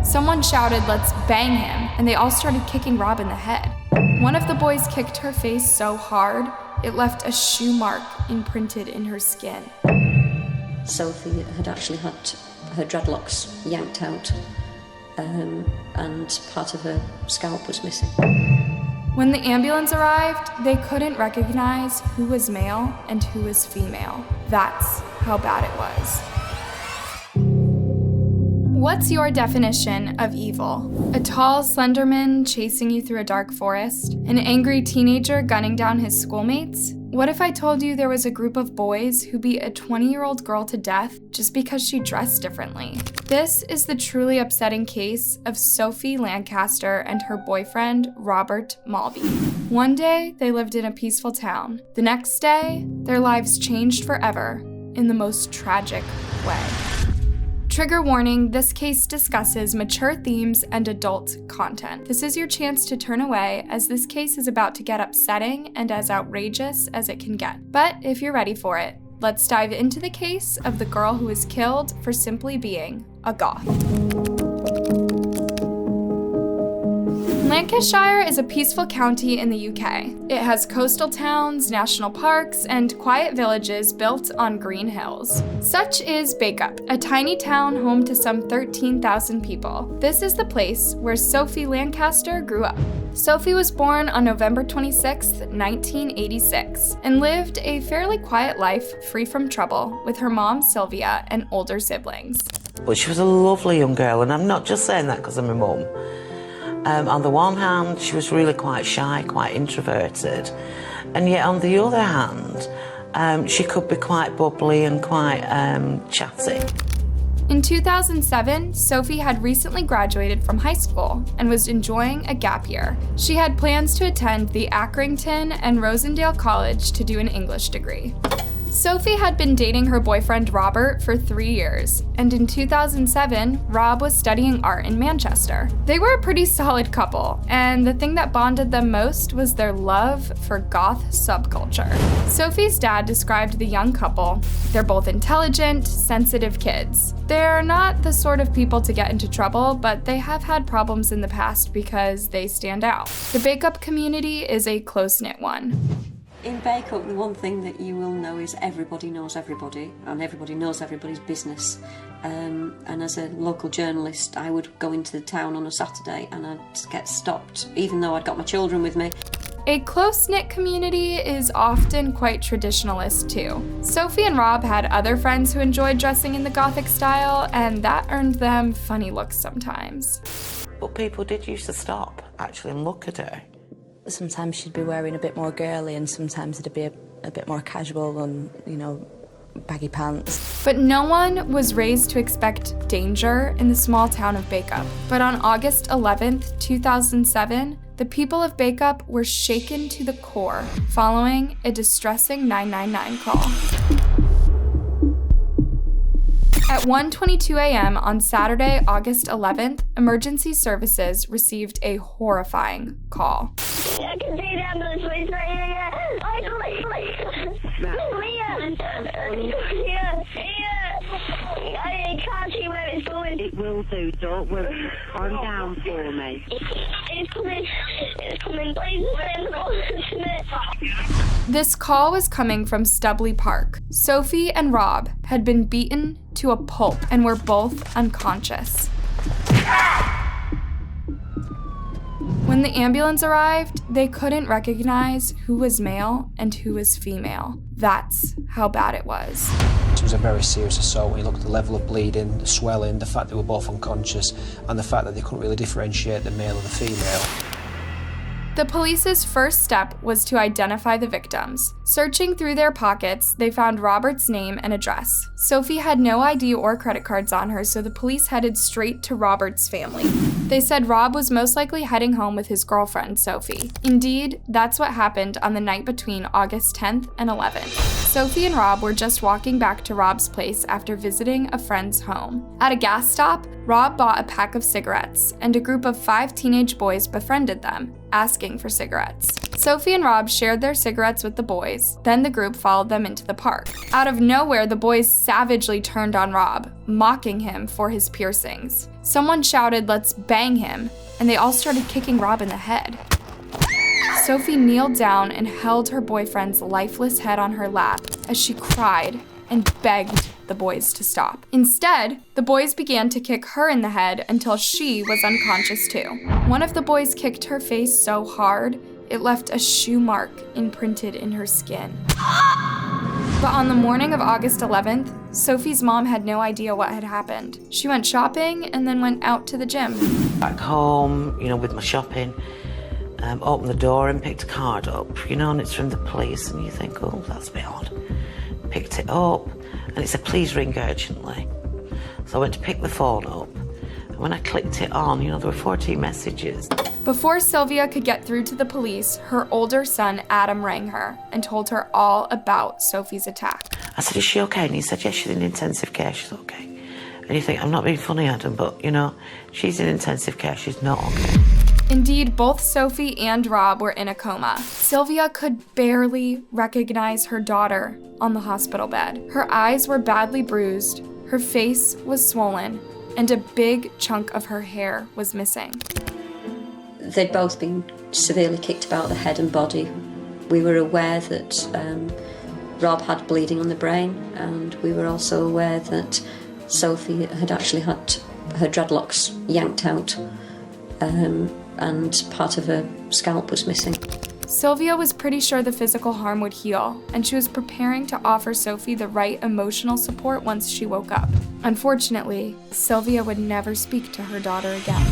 Someone shouted, "Let's bang him," and they all started kicking Rob in the head. One of the boys kicked her face so hard, it left a shoe mark imprinted in her skin. Sophie had actually had her dreadlocks yanked out, and part of her scalp was missing. When the ambulance arrived, they couldn't recognize who was male and who was female. That's how bad it was. What's your definition of evil? A tall, slender man chasing you through a dark forest? An angry teenager gunning down his schoolmates? What if I told you there was a group of boys who beat a 20-year-old girl to death just because she dressed differently? This is the truly upsetting case of Sophie Lancaster and her boyfriend, Robert Malby. One day, they lived in a peaceful town. The next day, their lives changed forever in the most tragic way. Trigger warning, this case discusses mature themes and adult content. This is your chance to turn away, as this case is about to get upsetting and as outrageous as it can get. But if you're ready for it, let's dive into the case of the girl who was killed for simply being a goth. Lancashire is a peaceful county in the UK. It has coastal towns, national parks, and quiet villages built on green hills. Such is Bacup, a tiny town home to some 13,000 people. This is the place where Sophie Lancaster grew up. Sophie was born on November 26, 1986, and lived a fairly quiet life free from trouble with her mom, Sylvia, and older siblings. But she was a lovely young girl, and I'm not just saying that because I'm a mum. On the one hand, she was really quite shy, quite introverted, and yet on the other hand, she could be quite bubbly and quite chatty. In 2007, Sophie had recently graduated from high school and was enjoying a gap year. She had plans to attend the Accrington and Rosendale College to do an English degree. Sophie had been dating her boyfriend Robert for 3 years, and in 2007, Rob was studying art in Manchester. They were a pretty solid couple, and the thing that bonded them most was their love for goth subculture. Sophie's dad described the young couple. They're both intelligent, sensitive kids. They're not the sort of people to get into trouble, but they have had problems in the past because they stand out. The Bacup community is a close-knit one. In Bacup, the one thing that you will know is everybody knows everybody, and everybody knows everybody's business. And as a local journalist, I would go into the town on a Saturday and I'd get stopped, even though I'd got my children with me. A close-knit community is often quite traditionalist too. Sophie and Rob had other friends who enjoyed dressing in the Gothic style, and that earned them funny looks sometimes. But people did used to stop, actually, and look at her. Sometimes she'd be wearing a bit more girly, and sometimes it'd be a bit more casual and, baggy pants. But no one was raised to expect danger in the small town of Bacup. But on August 11th, 2007, the people of Bacup were shaken to the core following a distressing 999 call. At 1:22 a.m. on Saturday, August 11th, emergency services received a horrifying call. I can see the ambulance, please, right here, I can't see where it's going. It will do, don't worry. Calm down for me. It's coming, please, This call was coming from Stubley Park. Sophie and Rob had been beaten to a pulp and were both unconscious. When the ambulance arrived, they couldn't recognize who was male and who was female. That's how bad it was. It was a very serious assault. You look at the level of bleeding, the swelling, the fact they were both unconscious, and the fact that they couldn't really differentiate the male and the female. The police's first step was to identify the victims. Searching through their pockets, they found Robert's name and address. Sophie had no ID or credit cards on her, so the police headed straight to Robert's family. They said Rob was most likely heading home with his girlfriend, Sophie. Indeed, that's what happened on the night between August 10th and 11th. Sophie and Rob were just walking back to Rob's place after visiting a friend's home. At a gas stop, Rob bought a pack of cigarettes, and a group of 5 teenage boys befriended them. asking for cigarettes. Sophie and Rob shared their cigarettes with the boys, then the group followed them into the park. Out of nowhere, the boys savagely turned on Rob, mocking him for his piercings. Someone shouted, "Let's bang him," and they all started kicking Rob in the head. Sophie kneeled down and held her boyfriend's lifeless head on her lap as she cried and begged the boys to stop. Instead, the boys began to kick her in the head until she was unconscious too. One of the boys kicked her face so hard, it left a shoe mark imprinted in her skin. But on the morning of August 11th, Sophie's mom had no idea what had happened. She went shopping and then went out to the gym. Back home, with my shopping, opened the door and picked a card up, and it's from the police, and you think, oh, that's a bit odd. Picked it up, and it said, "Please ring urgently." So I went to pick the phone up, and when I clicked it on, there were 14 messages. Before Sylvia could get through to the police, her older son, Adam, rang her and told her all about Sophie's attack. I said, "Is she okay?" And he said, "Yes, she's in intensive care, she's okay." And you think, I'm not being funny, Adam, but, she's in intensive care, she's not okay. Indeed, both Sophie and Rob were in a coma. Sylvia could barely recognize her daughter on the hospital bed. Her eyes were badly bruised, her face was swollen, and a big chunk of her hair was missing. They'd both been severely kicked about the head and body. We were aware that Rob had bleeding on the brain, and we were also aware that Sophie had actually had her dreadlocks yanked out, and part of her scalp was missing. Sylvia was pretty sure the physical harm would heal, and she was preparing to offer Sophie the right emotional support once she woke up. Unfortunately, Sylvia would never speak to her daughter again.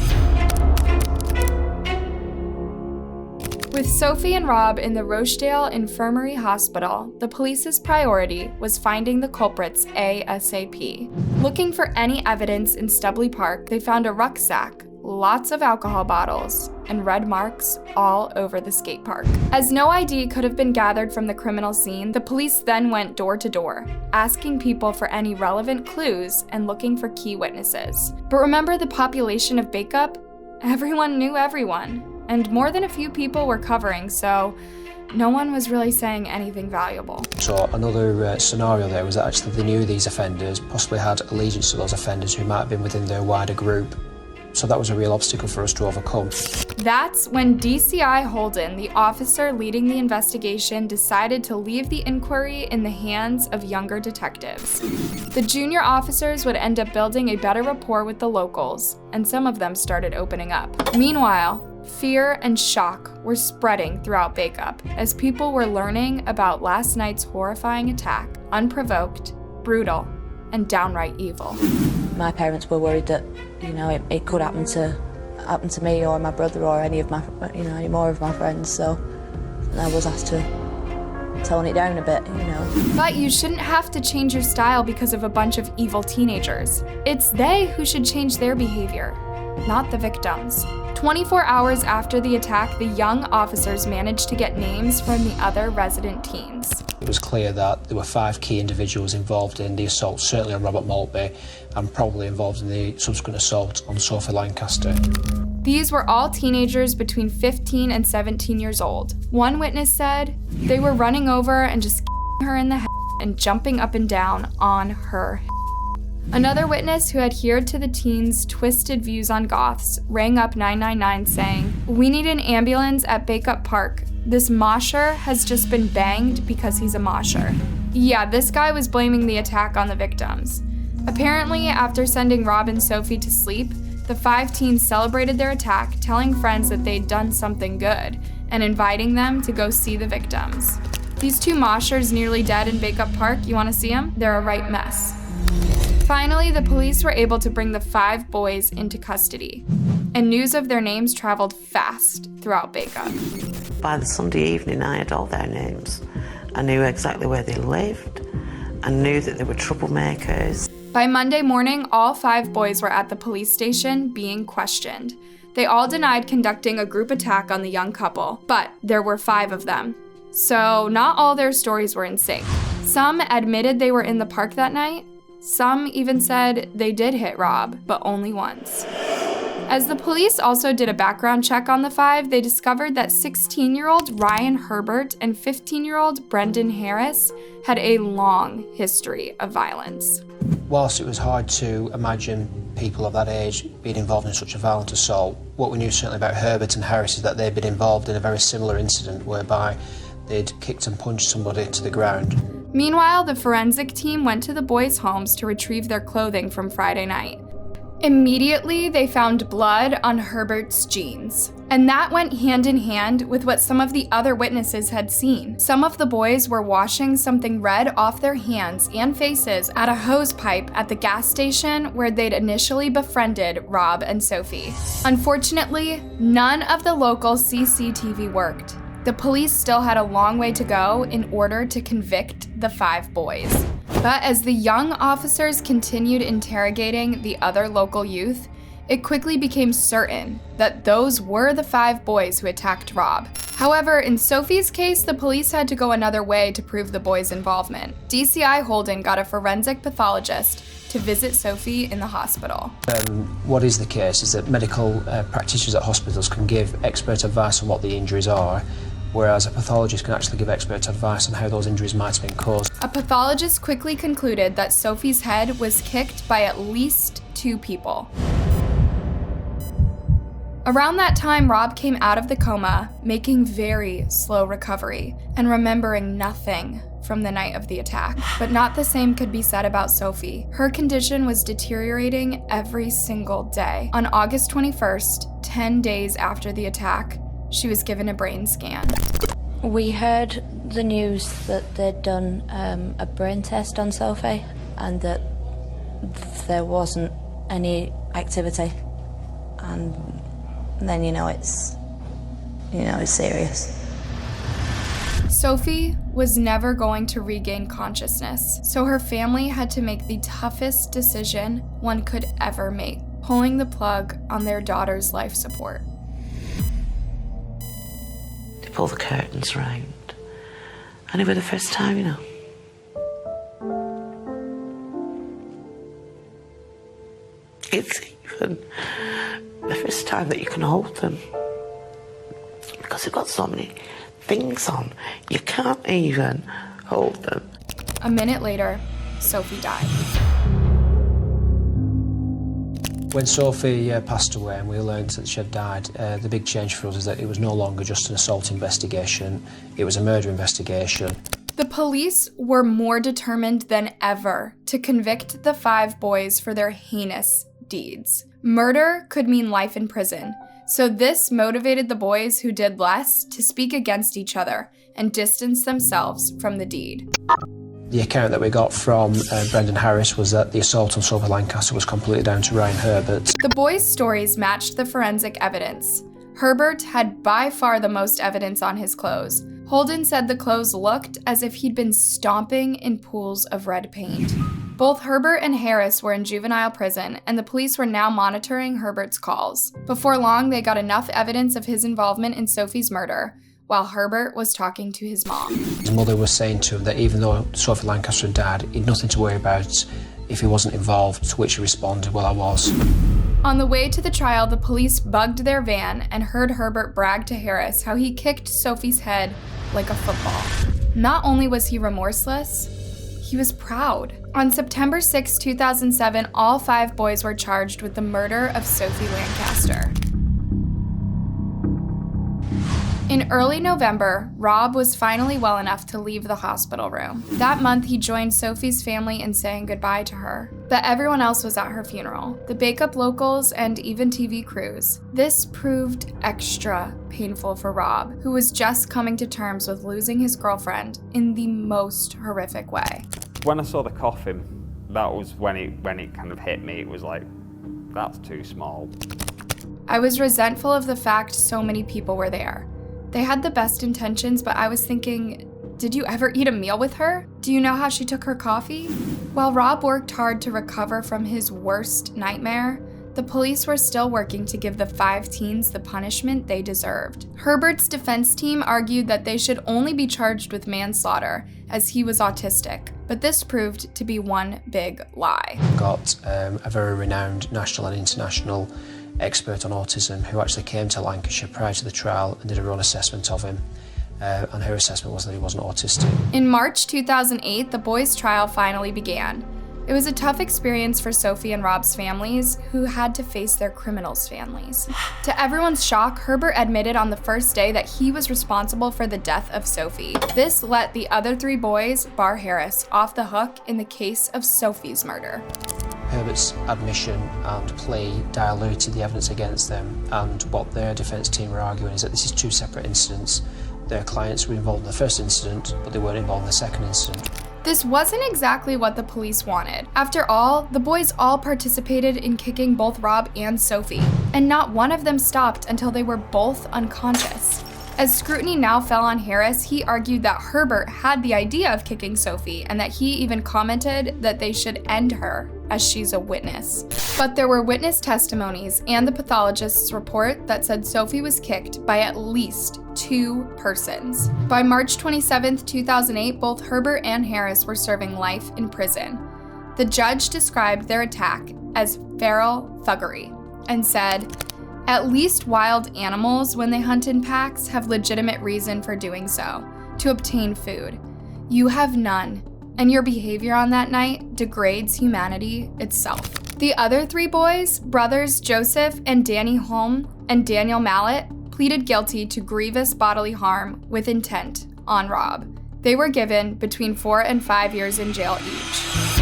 With Sophie and Rob in the Rochdale Infirmary Hospital, the police's priority was finding the culprits ASAP. Looking for any evidence in Stubley Park, they found a rucksack, lots of alcohol bottles, and red marks all over the skate park. As no ID could have been gathered from the criminal scene, the police then went door to door, asking people for any relevant clues and looking for key witnesses. But remember the population of Bacup? Everyone knew everyone, and more than a few people were covering, so no one was really saying anything valuable. So another scenario there was that actually they knew these offenders, possibly had allegiance to those offenders who might have been within their wider group. So that was a real obstacle for us to overcome. That's when DCI Holden, the officer leading the investigation, decided to leave the inquiry in the hands of younger detectives. The junior officers would end up building a better rapport with the locals, and some of them started opening up. Meanwhile, fear and shock were spreading throughout Bacup as people were learning about last night's horrifying attack, unprovoked, brutal, and downright evil. My parents were worried that, it could happen to me or my brother or any more of my friends, so I was asked to tone it down a bit, But you shouldn't have to change your style because of a bunch of evil teenagers. It's they who should change their behavior, not the victims. 24 hours after the attack, the young officers managed to get names from the other resident teens. It was clear that there were 5 key individuals involved in the assault, certainly on Robert Maltby, and probably involved in the subsequent assault on Sophie Lancaster. These were all teenagers between 15 and 17 years old. One witness said they were running over and just her in the head and jumping up and down on her head. Another witness who adhered to the teens' twisted views on goths rang up 999 saying, "We need an ambulance at Bacup Park. This mosher has just been banged because he's a mosher." Yeah, this guy was blaming the attack on the victims. Apparently, after sending Rob and Sophie to sleep, the 5 teens celebrated their attack, telling friends that they'd done something good and inviting them to go see the victims. These 2 moshers nearly dead in Bacup Park, you want to see them? They're a right mess. Finally, the police were able to bring the 5 boys into custody, and news of their names traveled fast throughout Bacup. By the Sunday evening, I had all their names. I knew exactly where they lived. I knew that they were troublemakers. By Monday morning, all 5 boys were at the police station being questioned. They all denied conducting a group attack on the young couple, but there were 5 of them. So not all their stories were in sync. Some admitted they were in the park that night. Some even said they did hit Rob, but only once. As the police also did a background check on the 5, they discovered that 16-year-old Ryan Herbert and 15-year-old Brendan Harris had a long history of violence. Whilst it was hard to imagine people of that age being involved in such a violent assault, what we knew certainly about Herbert and Harris is that they'd been involved in a very similar incident whereby they'd kicked and punched somebody to the ground. Meanwhile, the forensic team went to the boys' homes to retrieve their clothing from Friday night. Immediately, they found blood on Herbert's jeans, and that went hand in hand with what some of the other witnesses had seen. Some of the boys were washing something red off their hands and faces at a hose pipe at the gas station where they'd initially befriended Rob and Sophie. Unfortunately, none of the local CCTV worked. The police still had a long way to go in order to convict the 5 boys. But as the young officers continued interrogating the other local youth, it quickly became certain that those were the 5 boys who attacked Rob. However, in Sophie's case, the police had to go another way to prove the boys' involvement. DCI Holden got a forensic pathologist to visit Sophie in the hospital. What is the case is that medical practitioners at hospitals can give expert advice on what the injuries are, whereas a pathologist can actually give expert advice on how those injuries might have been caused. A pathologist quickly concluded that Sophie's head was kicked by at least 2 people. Around that time, Rob came out of the coma, making very slow recovery and remembering nothing from the night of the attack. But not the same could be said about Sophie. Her condition was deteriorating every single day. On August 21st, 10 days after the attack, she was given a brain scan. We heard the news that they'd done a brain test on Sophie and that there wasn't any activity. And then it's serious. Sophie was never going to regain consciousness, so her family had to make the toughest decision one could ever make, pulling the plug on their daughter's life support. They pull the curtains round. And it was the first time, It's even the first time that you can hold them. Because they've got so many things on, you can't even hold them. A minute later, Sophie died. When Sophie passed away and we learned that she had died, the big change for us is that it was no longer just an assault investigation, it was a murder investigation. The police were more determined than ever to convict the 5 boys for their heinous deeds. Murder could mean life in prison, so this motivated the boys who did less to speak against each other and distance themselves from the deed. The account that we got from Brendan Harris was that the assault on Sophie Lancaster was completely down to Ryan Herbert. The boys' stories matched the forensic evidence. Herbert had by far the most evidence on his clothes. Holden said the clothes looked as if he'd been stomping in pools of red paint. Both Herbert and Harris were in juvenile prison, and the police were now monitoring Herbert's calls. Before long, they got enough evidence of his involvement in Sophie's murder, while Herbert was talking to his mom. His mother was saying to him that even though Sophie Lancaster had died, he'd nothing to worry about if he wasn't involved, to which he responded, "Well, I was." On the way to the trial, the police bugged their van and heard Herbert brag to Harris how he kicked Sophie's head like a football. Not only was he remorseless, he was proud. On September 6, 2007, all 5 boys were charged with the murder of Sophie Lancaster. In early November, Rob was finally well enough to leave the hospital room. That month, he joined Sophie's family in saying goodbye to her. But everyone else was at her funeral, the Bake-Up locals and even TV crews. This proved extra painful for Rob, who was just coming to terms with losing his girlfriend in the most horrific way. When I saw the coffin, that was when it kind of hit me. It was like, that's too small. I was resentful of the fact so many people were there. They had the best intentions, but I was thinking, did you ever eat a meal with her? Do you know how she took her coffee? While Rob worked hard to recover from his worst nightmare, the police were still working to give the 5 teens the punishment they deserved. Herbert's defense team argued that they should only be charged with manslaughter, as he was autistic, but this proved to be one big lie. Got a very renowned national and international expert on autism who actually came to Lancashire prior to the trial and did a run assessment of him. And her assessment was that he wasn't autistic. In March 2008, the boys' trial finally began. It was a tough experience for Sophie and Rob's families, who had to face their criminals' families. To everyone's shock, Herbert admitted on the first day that he was responsible for the death of Sophie. This let the other 3 boys, bar Harris, off the hook in the case of Sophie's murder. Herbert's admission and plea diluted the evidence against them, and what their defence team were arguing is that this is 2 separate incidents. Their clients were involved in the first incident, but they weren't involved in the second incident. This wasn't exactly what the police wanted. After all, the boys all participated in kicking both Rob and Sophie, and not one of them stopped until they were both unconscious. As scrutiny now fell on Harris, he argued that Herbert had the idea of kicking Sophie and that he even commented that they should end her, as she's a witness. But there were witness testimonies and the pathologist's report that said Sophie was kicked by at least 2 persons. By March 27, 2008, both Herbert and Harris were serving life in prison. The judge described their attack as feral thuggery and said, "At least wild animals, when they hunt in packs, have legitimate reason for doing so, to obtain food. You have none, and your behavior on that night degrades humanity itself." The other 3 boys, brothers Joseph and Danny Holm and Daniel Mallet, pleaded guilty to grievous bodily harm with intent on Rob. They were given between 4 and 5 years in jail each.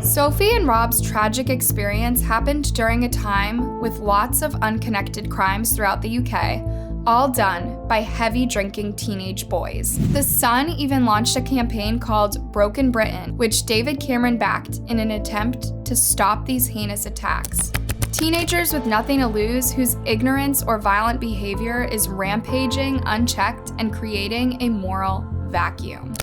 Sophie and Rob's tragic experience happened during a time with lots of unconnected crimes throughout the UK, all done by heavy drinking teenage boys. The Sun even launched a campaign called Broken Britain, which David Cameron backed in an attempt to stop these heinous attacks. Teenagers with nothing to lose, whose ignorance or violent behavior is rampaging unchecked and creating a moral vacuum.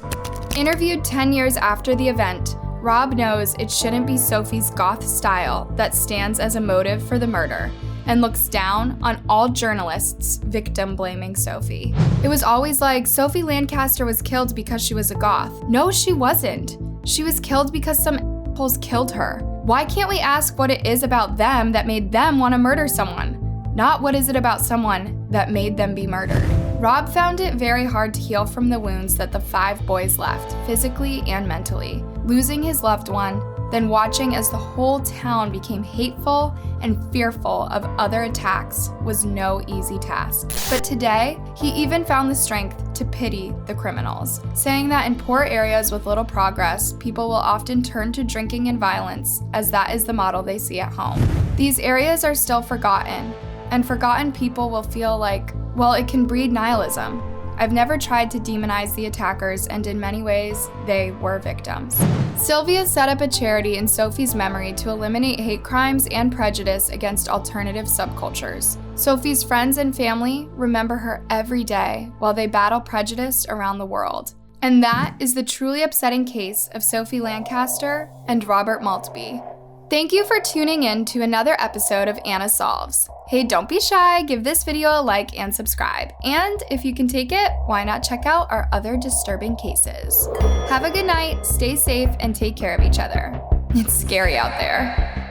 Interviewed 10 years after the event, Rob knows it shouldn't be Sophie's goth style that stands as a motive for the murder, and looks down on all journalists victim-blaming Sophie. It was always like, Sophie Lancaster was killed because she was a goth. No, she wasn't. She was killed because some assholes killed her. Why can't we ask what it is about them that made them want to murder someone? Not what is it about someone that made them be murdered. Rob found it very hard to heal from the wounds that the 5 boys left, physically and mentally. Losing his loved one, then watching as the whole town became hateful and fearful of other attacks was no easy task. But today, he even found the strength to pity the criminals, saying that in poor areas with little progress, people will often turn to drinking and violence, as that is the model they see at home. These areas are still forgotten, and forgotten people will feel like, well, it can breed nihilism. I've never tried to demonize the attackers, and in many ways, they were victims. Sylvia set up a charity in Sophie's memory to eliminate hate crimes and prejudice against alternative subcultures. Sophie's friends and family remember her every day while they battle prejudice around the world. And that is the truly upsetting case of Sophie Lancaster and Robert Maltby. Thank you for tuning in to another episode of Anna Solves. Hey, don't be shy, give this video a like and subscribe. And if you can take it, why not check out our other disturbing cases? Have a good night, stay safe, and take care of each other. It's scary out there.